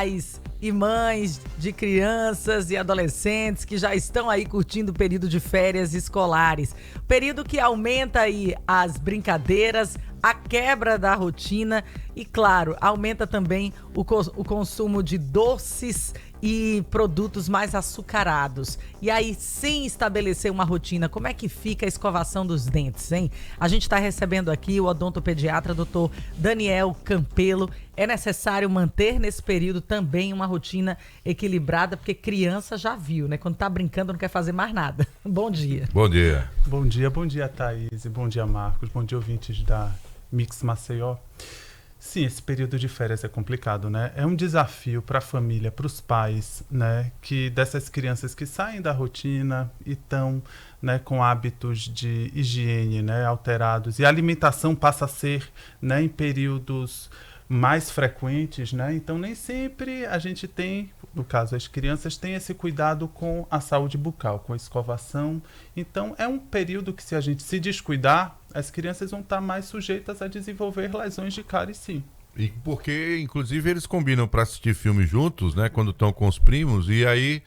pais e mães de crianças e adolescentes que já estão aí curtindo o período de férias escolares. Período que aumenta aí as brincadeiras, a quebra da rotina e, claro, aumenta também o consumo de doces e produtos mais açucarados. E aí, sem estabelecer uma rotina, como é que fica a escovação dos dentes, hein? A gente está recebendo aqui o odontopediatra Dr. Daniel Campelo. É necessário manter nesse período também uma rotina equilibrada, porque criança já viu, né? Quando tá brincando não quer fazer mais nada. Bom dia. Bom dia. Bom dia, Thaís. Bom dia, Marcos. Bom dia, ouvintes da Mix Maceió. Sim, esse período de férias é complicado, né? É um desafio para a família, para os pais, né? Que dessas crianças que saem da rotina e estão, né, com hábitos de higiene, né, alterados. E a alimentação passa a ser, né, em períodos mais frequentes, né? Então nem sempre a gente tem, no caso as crianças, têm esse cuidado com a saúde bucal, com a escovação. Então é um período que, se a gente se descuidar, as crianças vão estar mais sujeitas a desenvolver lesões de cárie, sim. E porque, inclusive, eles combinam para assistir filme juntos, né? Quando estão com os primos. E aí,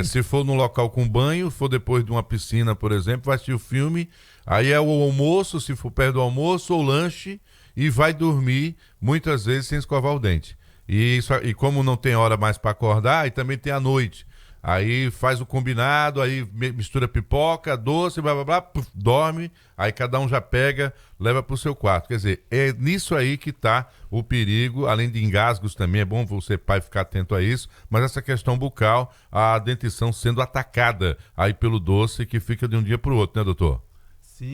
se for num local com banho, for depois de uma piscina, por exemplo, vai assistir o filme. Aí é o almoço, se for perto do almoço, ou lanche, e vai dormir, muitas vezes, sem escovar o dente. E como não tem hora mais para acordar, e também tem a noite. Aí faz o combinado, aí mistura pipoca, doce, blá blá blá, puf, dorme, aí cada um já pega, leva pro seu quarto. Quer dizer, é nisso aí que tá o perigo, além de engasgos também, é bom você, pai, ficar atento a isso, mas essa questão bucal, a dentição sendo atacada aí pelo doce, que fica de um dia pro outro, né, doutor?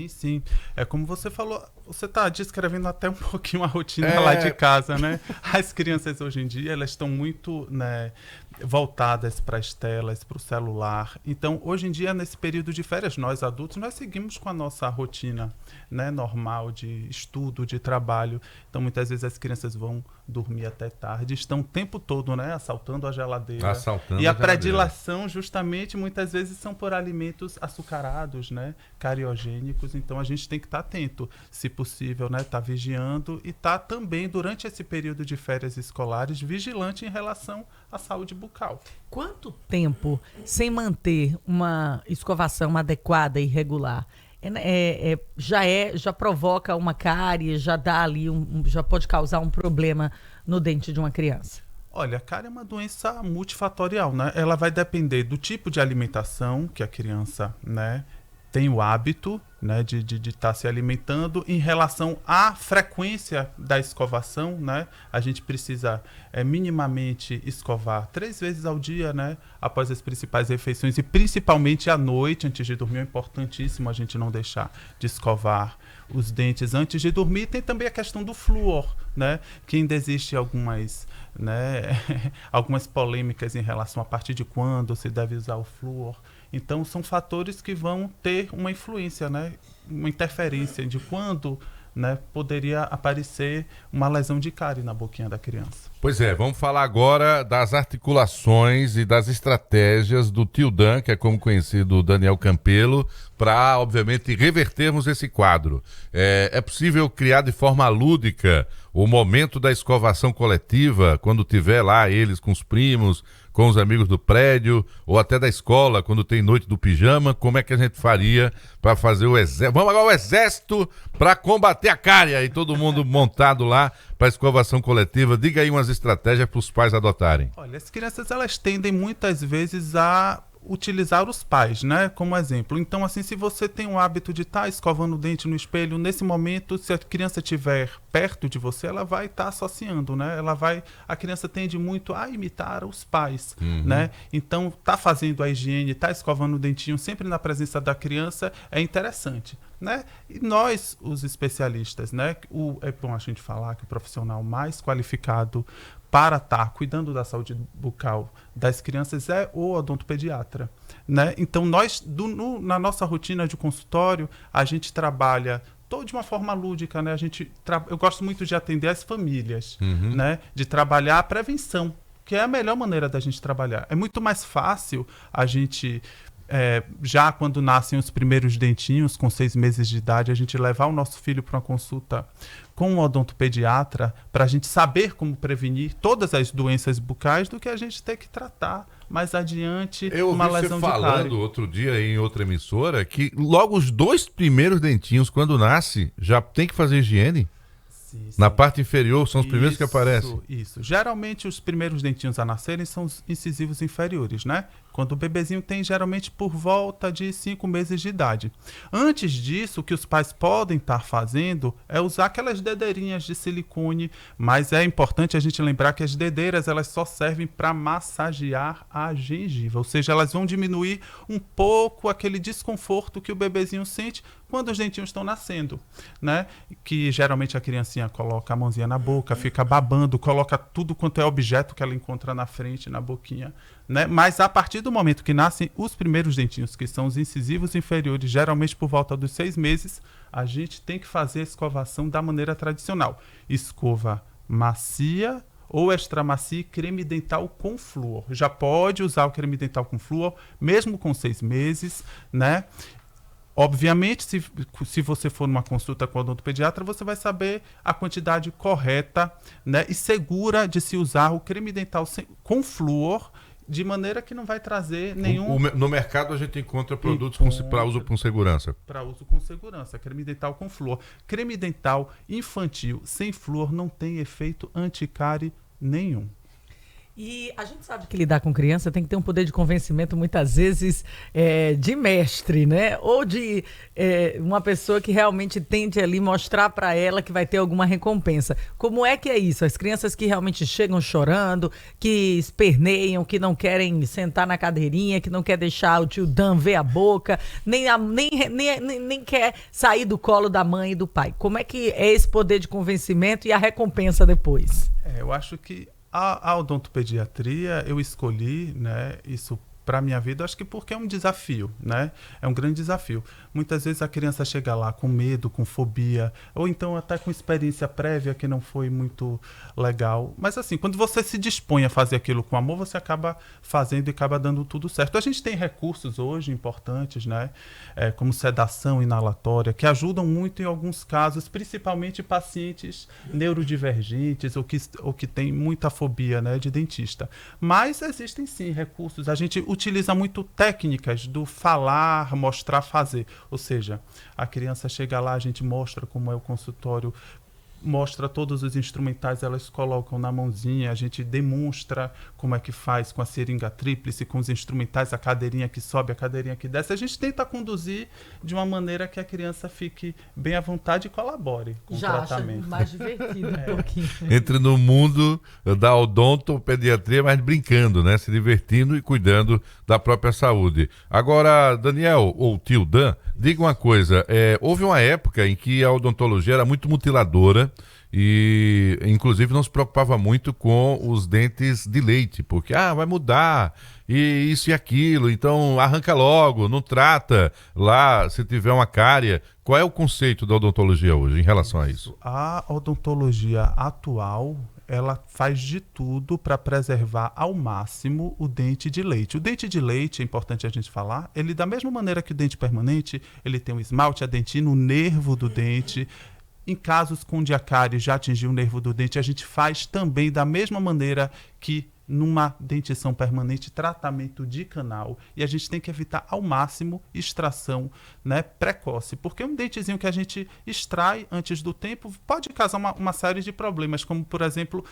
Sim. É como você falou, você está descrevendo até um pouquinho a rotina lá de casa, né? As crianças hoje em dia, elas estão muito, né, voltadas para as telas, para o celular. Então, hoje em dia, nesse período de férias, nós adultos, nós seguimos com a nossa rotina, né, normal de estudo, de trabalho. Então, muitas vezes as crianças vão dormir até tarde, estão o tempo todo, né, assaltando a geladeira. E a predileção, justamente, muitas vezes são por alimentos açucarados, né, cariogênicos. Então, a gente tem que estar atento, se possível, né, estar vigiando e estar também, durante esse período de férias escolares, vigilante em relação à saúde bucal. Quanto tempo sem manter uma escovação adequada e regular já provoca uma cárie, já dá ali já pode causar um problema no dente de uma criança? Olha, a cárie é uma doença multifatorial, né? Ela vai depender do tipo de alimentação que a criança, né, tem o hábito, né, de estar se alimentando. Em relação à frequência da escovação, né, a gente precisa minimamente escovar 3 vezes ao dia, né, após as principais refeições, e principalmente à noite, antes de dormir. É importantíssimo a gente não deixar de escovar os dentes antes de dormir. Tem também a questão do flúor, né, que ainda existe algumas polêmicas em relação a partir de quando se deve usar o flúor. Então, são fatores que vão ter uma influência, né, uma interferência de quando, né, poderia aparecer uma lesão de cárie na boquinha da criança. Pois é, vamos falar agora das articulações e das estratégias do tio Dan, que é como conhecido o Daniel Campelo, para, obviamente, revertermos esse quadro. É possível criar de forma lúdica o momento da escovação coletiva, quando tiver lá eles com os primos, com os amigos do prédio, ou até da escola, quando tem noite do pijama. Como é que a gente faria para fazer o exército? Vamos agora o exército para combater a cárie, aí todo mundo montado lá para a escovação coletiva. Diga aí umas estratégias para os pais adotarem. Olha, as crianças, elas tendem muitas vezes a utilizar os pais, né, como exemplo. Então, assim, se você tem o hábito de estar escovando o dente no espelho, nesse momento, se a criança estiver perto de você, ela vai estar associando, né? A criança tende muito a imitar os pais, né? Então, tá fazendo a higiene, tá escovando o dentinho sempre na presença da criança é interessante, né? E nós, os especialistas, né, é bom a gente falar que o profissional mais qualificado para estar cuidando da saúde bucal das crianças é o odontopediatra, né? Então, nós, na nossa rotina de consultório, a gente trabalha de uma forma lúdica, né? Eu gosto muito de atender as famílias, né? De trabalhar a prevenção, que é a melhor maneira da gente trabalhar. É muito mais fácil a gente Já quando nascem os primeiros dentinhos, com 6 meses de idade, a gente levar o nosso filho para uma consulta com um odontopediatra para a gente saber como prevenir todas as doenças bucais do que a gente ter que tratar mais adiante uma lesão de cárie. Eu ouvi você falando outro dia em outra emissora que logo os 2 primeiros dentinhos, quando nasce, já tem que fazer higiene? Sim. Na parte inferior são os primeiros que aparecem. Isso. Geralmente os primeiros dentinhos a nascerem são os incisivos inferiores, né? Quando o bebezinho tem geralmente por volta de 5 meses de idade. Antes disso, o que os pais podem estar fazendo é usar aquelas dedeirinhas de silicone, mas é importante a gente lembrar que as dedeiras elas só servem para massagear a gengiva, ou seja, elas vão diminuir um pouco aquele desconforto que o bebezinho sente quando os dentinhos estão nascendo, né? Que geralmente a criancinha coloca a mãozinha na boca, fica babando, coloca tudo quanto é objeto que ela encontra na frente, na boquinha, né? Mas a partir do momento que nascem os primeiros dentinhos, que são os incisivos inferiores, geralmente por volta dos 6 meses, a gente tem que fazer a escovação da maneira tradicional. Escova macia ou extra macia e creme dental com flúor. Já pode usar o creme dental com flúor, mesmo com 6 meses, né? Obviamente, se você for numa consulta com o odontopediatra, você vai saber a quantidade correta, né, e segura de se usar o creme dental com flúor, de maneira que não vai trazer nenhum... No mercado a gente encontra produtos para uso com segurança. Para uso com segurança, creme dental com flúor. Creme dental infantil sem flúor não tem efeito anticárie nenhum. E a gente sabe que lidar com criança tem que ter um poder de convencimento, muitas vezes, de mestre, né? Ou de uma pessoa que realmente tente ali mostrar para ela que vai ter alguma recompensa. Como é que é isso? As crianças que realmente chegam chorando, que esperneiam, que não querem sentar na cadeirinha, que não quer deixar o tio Dan ver a boca, nem quer sair do colo da mãe e do pai. Como é que é esse poder de convencimento e a recompensa depois? Eu acho que a odontopediatria eu escolhi, né, isso para minha vida, acho que porque é um desafio, né? É um grande desafio. Muitas vezes a criança chega lá com medo, com fobia, ou então até com experiência prévia que não foi muito legal. Mas assim, quando você se dispõe a fazer aquilo com amor, você acaba fazendo e acaba dando tudo certo. A gente tem recursos hoje importantes, né? Como sedação inalatória, que ajudam muito em alguns casos, principalmente pacientes neurodivergentes ou que têm muita fobia, né, de dentista. Mas existem sim recursos. A gente utiliza muito técnicas do falar, mostrar, fazer. Ou seja, a criança chega lá, a gente mostra como é o consultório, mostra todos os instrumentais, elas colocam na mãozinha, a gente demonstra como é que faz com a seringa tríplice, com os instrumentais, a cadeirinha que sobe, a cadeirinha que desce. A gente tenta conduzir de uma maneira que a criança fique bem à vontade e colabore com o tratamento. Acha mais divertido um pouquinho. Entre no mundo da odontopediatria, mas brincando, né? Se divertindo e cuidando da própria saúde. Agora, Daniel, ou tio Dan, diga uma coisa, houve uma época em que a odontologia era muito mutiladora e, inclusive, não se preocupava muito com os dentes de leite, porque, vai mudar, e isso e aquilo, então arranca logo, não trata lá se tiver uma cárie. Qual é o conceito da odontologia hoje em relação a isso? A odontologia atual, ela faz de tudo para preservar ao máximo o dente de leite. O dente de leite, é importante a gente falar, ele da mesma maneira que o dente permanente, ele tem um esmalte, a dentina, o nervo do dente. Em casos onde a cárie já atingiu o nervo do dente, a gente faz também da mesma maneira que numa dentição permanente, tratamento de canal. E a gente tem que evitar ao máximo extração, né, precoce. Porque um dentezinho que a gente extrai antes do tempo pode causar uma série de problemas, como, por exemplo,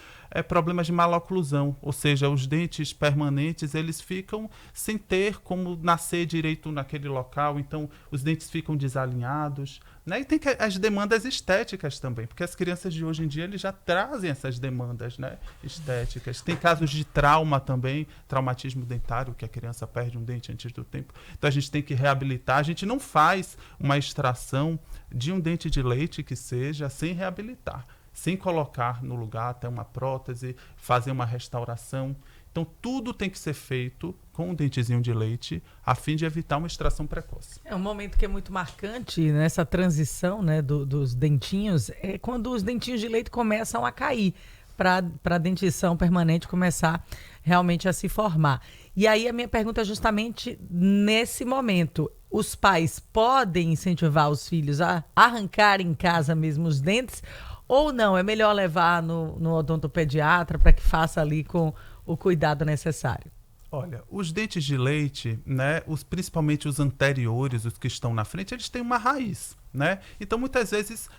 problemas de maloclusão. Ou seja, os dentes permanentes, eles ficam sem ter como nascer direito naquele local. Então, os dentes ficam desalinhados, né? E tem as demandas estéticas também, porque as crianças de hoje em dia eles já trazem essas demandas, né, estéticas. Tem casos de trauma também, traumatismo dentário, que a criança perde um dente antes do tempo. Então a gente tem que reabilitar. A gente não faz uma extração de um dente de leite que seja sem reabilitar, sem colocar no lugar até uma prótese, fazer uma restauração. Então, tudo tem que ser feito com um dentezinho de leite, a fim de evitar uma extração precoce. É um momento que é muito marcante nessa transição, né, dos dentinhos, é quando os dentinhos de leite começam a cair. para a dentição permanente começar realmente a se formar. E aí a minha pergunta é justamente nesse momento. Os pais podem incentivar os filhos a arrancar em casa mesmo os dentes ou não? É melhor levar no odontopediatra para que faça ali com o cuidado necessário? Olha, os dentes de leite, né, principalmente os anteriores, os que estão na frente, eles têm uma raiz, né? Então, muitas vezes,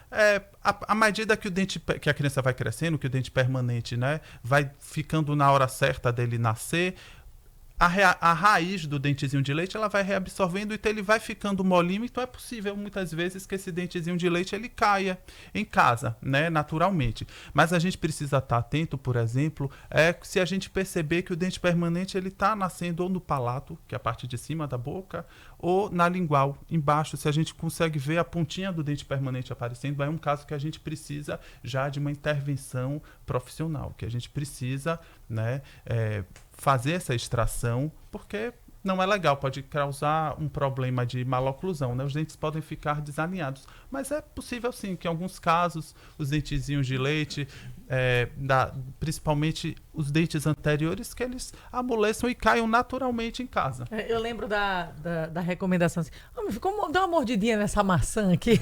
à medida que a criança vai crescendo, que o dente permanente, né, vai ficando na hora certa dele nascer, a raiz do dentezinho de leite ela vai reabsorvendo, então ele vai ficando molinho, então é possível muitas vezes que esse dentezinho de leite ele caia em casa, né, naturalmente. Mas a gente precisa estar atento, por exemplo, se a gente perceber que o dente permanente ele está nascendo ou no palato, que é a parte de cima da boca, ou na lingual, embaixo, se a gente consegue ver a pontinha do dente permanente aparecendo, é um caso que a gente precisa já de uma intervenção profissional, que a gente precisa, né, fazer essa extração, porque não é legal, pode causar um problema de maloclusão, né? Os dentes podem ficar desalinhados, mas é possível sim que em alguns casos os dentezinhos de leite, principalmente os dentes anteriores, que eles amoleçam e caiam naturalmente em casa. Eu lembro da recomendação assim, dá uma mordidinha nessa maçã aqui.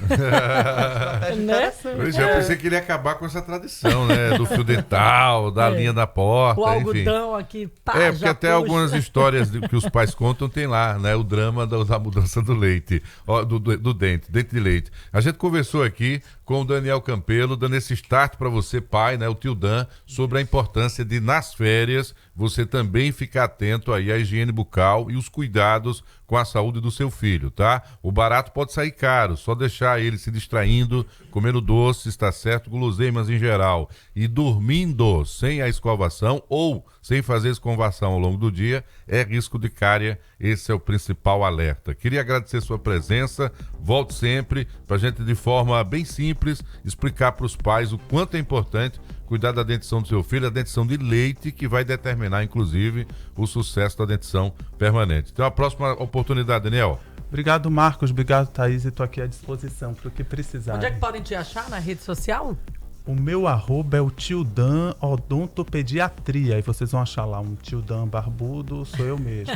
Né? Pois é, eu pensei que ele ia acabar com essa tradição, né? Do fio dental, da linha da porta, o algodão enfim. aqui, pá, porque até puxa. algumas histórias que os pais contam tem lá, né? O drama da mudança do leite, do dente de leite. A gente conversou aqui com o Daniel Campelo, dando esse start para você, pai, né? O tio Dan, sobre a importância de, nas férias, você também ficar atento aí à higiene bucal e os cuidados com a saúde do seu filho, tá? O barato pode sair caro, só deixar ele se distraindo, comendo doces, tá certo? Guloseimas em geral. E dormindo sem a escovação ou sem fazer escovação ao longo do dia, é risco de cárie. Esse é o principal alerta. Queria agradecer sua presença, volte sempre, pra gente de forma bem simples explicar para os pais o quanto é importante cuidar da dentição do seu filho, a dentição de leite, que vai determinar, inclusive, o sucesso da dentição permanente. Então, a próxima oportunidade, Daniel. Obrigado, Marcos. Obrigado, Thaís. Estou aqui à disposição para o que precisar. Onde é que podem te achar? Na rede social? O meu arroba é o Tio Dan Odontopediatria. Aí vocês vão achar lá um Tio Dan barbudo, sou eu mesmo.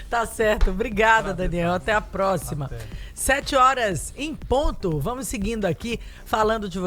Tá certo. Obrigada, Daniel. Até a próxima. Até. 7 horas em ponto. Vamos seguindo aqui, falando de